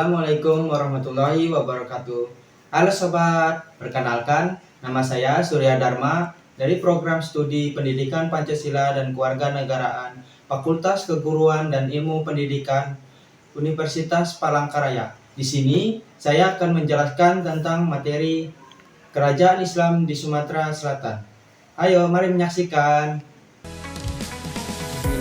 Assalamualaikum warahmatullahi wabarakatuh. Halo sobat, perkenalkan nama saya Surya Dharma dari program studi Pendidikan Pancasila dan Kewarganegaraan Fakultas Keguruan dan Ilmu Pendidikan Universitas Palangkaraya. Di sini saya akan menjelaskan tentang materi Kerajaan Islam di Sumatera Selatan. Ayo, mari menyaksikan.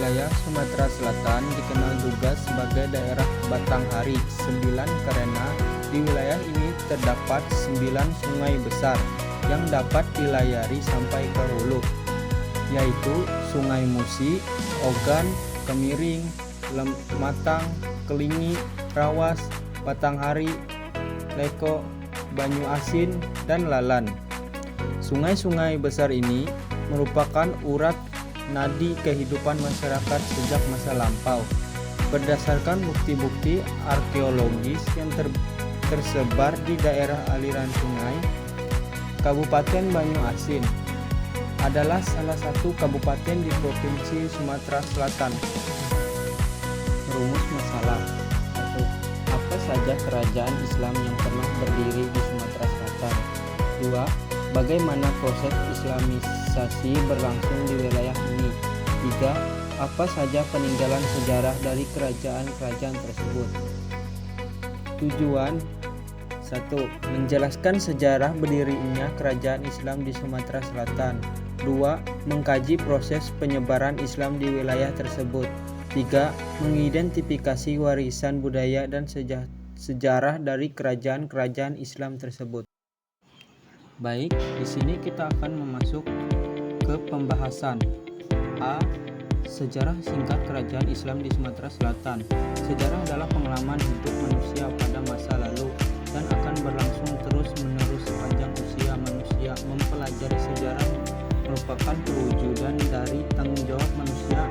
Wilayah Sumatera Selatan dikenal juga sebagai daerah Batanghari 9 karena di wilayah ini terdapat 9 sungai besar yang dapat dilayari sampai ke hulu, yaitu Sungai Musi, Ogan, Kemiring, Matang, Kelingi, Rawas, Batanghari, Leko, Banyu Asin, dan Lalan. Sungai-sungai besar ini merupakan urat nadi kehidupan masyarakat sejak masa lampau. Berdasarkan bukti-bukti arkeologis yang tersebar di daerah aliran sungai, Kabupaten Banyu Asin adalah salah satu kabupaten di Provinsi Sumatera Selatan. Rumus masalah. 1. Apa saja kerajaan Islam yang pernah berdiri di Sumatera Selatan? 2. Bagaimana proses Islamisasi berlangsung di wilayah ini? 3. Apa saja peninggalan sejarah dari kerajaan-kerajaan tersebut? Tujuan 1. Menjelaskan sejarah berdirinya kerajaan Islam di Sumatera Selatan. 2. Mengkaji proses penyebaran Islam di wilayah tersebut. 3. Mengidentifikasi warisan budaya dan sejarah dari kerajaan-kerajaan Islam tersebut. Baik, di sini kita akan masuk ke pembahasan. A. Sejarah singkat kerajaan Islam di Sumatera Selatan. Sejarah adalah pengalaman hidup manusia pada masa lalu dan akan berlangsung terus-menerus sepanjang usia manusia. Mempelajari sejarah merupakan perwujudan dari tanggung jawab manusia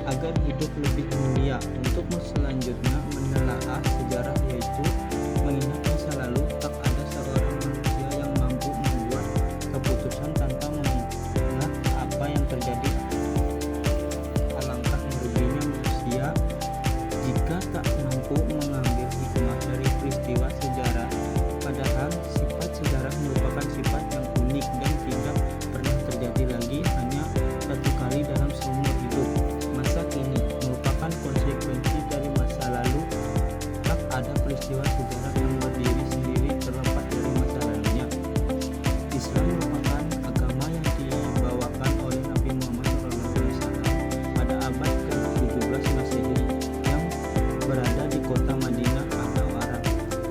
agar hidup lebih mulia. Untuk selanjutnya menelaah sejarah yaitu mengingat masa lalu, tak ada seorang manusia yang mampu membuat keputusan tanpa mengingat apa yang terjadi. Alangkah meruginya manusia jika tak mampu mengambil hikmah dari peristiwa sejarah. Padahal sifat sejarah merupakan sifat yang unik dan tidak pernah terjadi lagi, hanya satu kali dalam seumur hidup. Masa kini merupakan konsekuensi dari masa lalu. Tak ada peristiwa sejarah yang berdiri sendiri terlepas dari masa lalunya. Islam merupakan agama yang dibawakan oleh Nabi Muhammad SAW pada abad ke-17 Masehi yang berada di kota Madinah An-Nawairah.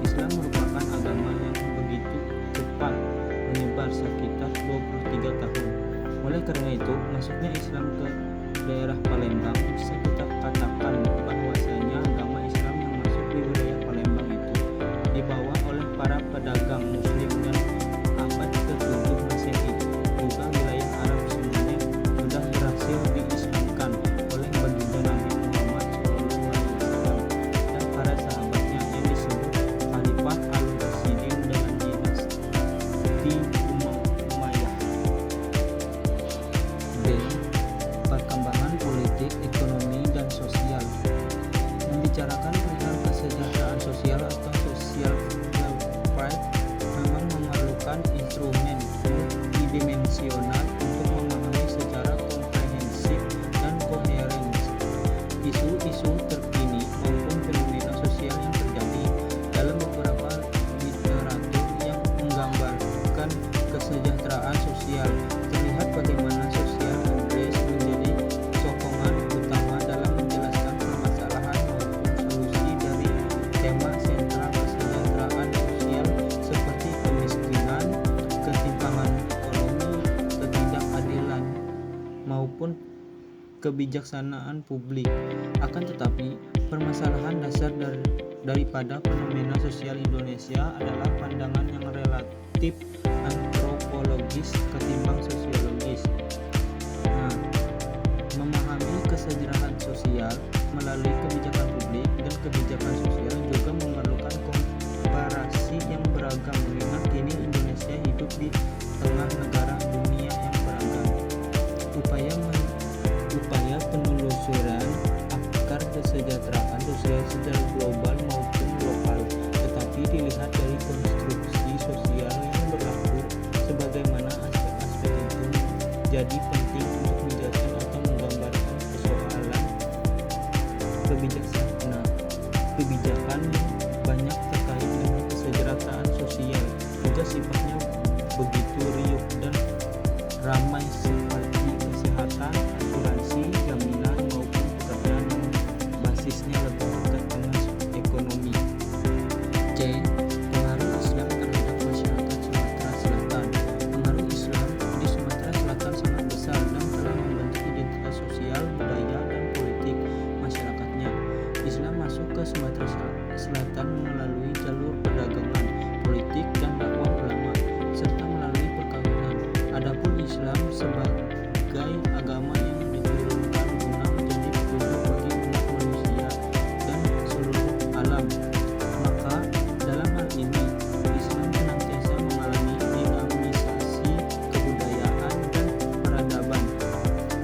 Islam merupakan agama yang begitu cepat menyebar sekitar 23 tahun. Oleh karena itu, masuknya Islam ke daerah Palembang, bisa kita katakan bahwasanya agama Islam yang masuk di wilayah Palembang itu dibawa oleh para pedagang Muslim dan abad ke-7 Masehi. Juga wilayah Arab semuanya sudah berhasil diislamkan oleh baginda Nabi Muhammad SAW dan para sahabatnya yang disebut Khalifah Al-Rasyidin dalam dinasti Umayyah. B. Perkembangan politik, ekonomi, dan sosial. Membicarakan perihal kesejahteraan sosial atau social welfare memang memerlukan instrumen multidimensional untuk memahami secara komprehensif dan koheren isu-isu terkini maupun fenomena sosial yang terjadi. Dalam beberapa literatur yang menggambarkan kesejahteraan sosial, terlihat bagaimana sosial unrest menjadi sokongan utama dalam menjelaskan permasalahan maupun solusi dari tema sentral kesejahteraan sosial seperti kemiskinan, ketimpangan ekonomi, ketidakadilan, maupun kebijaksanaan publik. Akan tetapi, permasalahan dasar daripada fenomena sosial Indonesia adalah pandangan yang relatif antropologis ketimbang sosiologis. Memahami kesejahteraan sosial melalui kebijakan publik dan kebijakan sosial juga memerlukan komparasi yang beragam, mengingat kini Indonesia hidup di tengah negara dunia yang beragam. Upaya penelusuran akar kesejahteraan sosial secara global maupun lokal kebijakan yang banyak terkait dengan kesejahteraan sosial, juga sifatnya begitu riuh dan ramai seperti kesehatan, asuransi, jaminan maupun pekerjaan yang basisnya lebih dekat dengan ekonomi. C. Pengaruh Islam terhadap masyarakat Sumatera Selatan. Pengaruh Islam di Sumatera Selatan sangat besar dan telah membentuk identitas sosial, budaya, dan politik masyarakatnya. Islam masuk ke Sumatera Selatan melalui jalur perdagangan, politik, dan dakwah ulama, serta melalui perkawinan. Adapun Islam sebagai agama yang diturunkan guna menjadi petunjuk bagi umat manusia dan seluruh alam, maka dalam hal ini Islam senantiasa mengalami dinamisasi kebudayaan dan peradaban.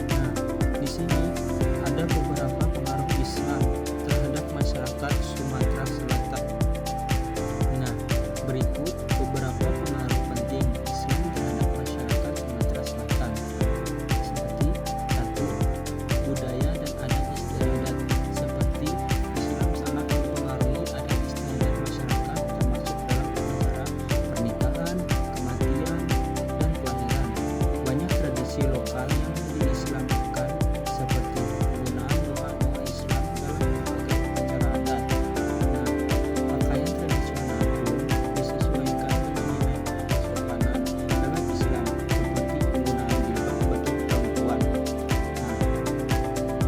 Nah, di sini ada beberapa pengaruh Islam terhadap masyarakat Sumatera Selatan. Nah, berikut beberapa pengaruh penting Islam terhadap masyarakat Sumatera Selatan. Seperti 1. Budaya dan adat istiadat. Seperti Islam sangat mempengaruhi adat istiadat masyarakat, termasuk dalam upacara pernikahan, kematian, dan kelahiran. Banyak tradisi lokal yang diislamkan, seperti penggunaan doa-doa Islam dalam berbagai upacara adat. Nah, pakaian tradisional pun disesuaikan dengan nilai-nilai kesopanan dalam Islam, seperti penggunaan jilbab bagi perempuan. Nah,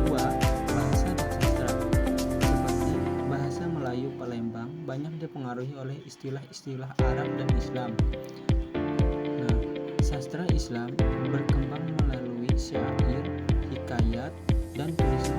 2. Bahasa dan sastra. Seperti bahasa Melayu Palembang banyak dipengaruhi oleh istilah-istilah Arab dan Islam. Nah, sastra Islam berkembang melalui syair, hikayat, dan tulisan